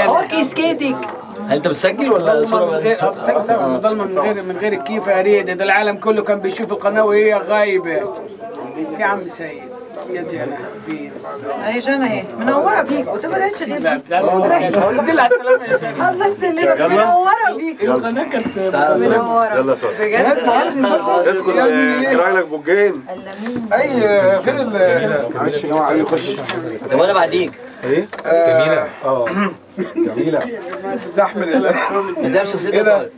هو كيس كيتك. انت بتسجل ولا صوره بس؟ بسجل طبعا. ظلمه من غير الكيف يا ريت. ده العالم كله كان بيشوف القناه وهي غايبه. يا عم سيد يا جنى حبيبي. اهي جنى اهي منوره بيك وانت ما لقيتش غير لا الله يسلمك منوره بيك. القناه كانت منوره يلا بجد. ادخل اقرا لك بوجين. اي فين معلش يا جماعه يخش. طب انا بعديك. ايه؟ جميله. جميله. تستحمل ده مش شخصيتك. ايه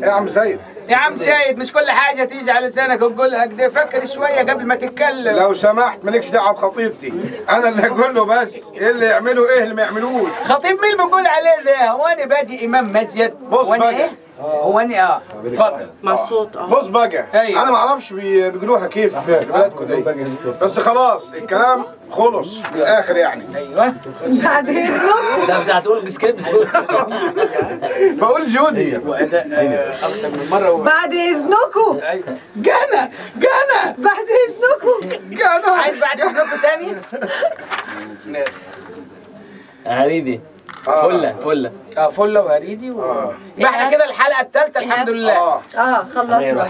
يا عم سيد؟ يا عم سيد مش كل حاجه تيجي على لسانك وتقولها كده. فكر شويه قبل ما تتكلم. لو سمحت مالكش دعوه بخطيبتي. انا اللي هقول له بس ايه اللي يعمله ايه اللي ما يعملوش. خطيب مين بيقول عليه ده؟ هو انا باجي امام مسجد؟ بص وانا بقى. ايه؟ هو انا اتفضل. مع الصوت. بص بقى. أيوة. انا ما اعرفش بيقولوها كيف في بلادكم دي. بس خلاص الكلام خلص من الاخر يعني. ايوه بعد اذنك. ده انت هتقول بسكريبت. بقول جودي. واداء اكتر من مره بعد اذنكم. جانا بعد اذنكم. عايز بعد اذنكم تاني؟ هريدي. فله فله وهريدي يبقى احنا كده الحلقه الثالثه الحمد لله. خلصنا.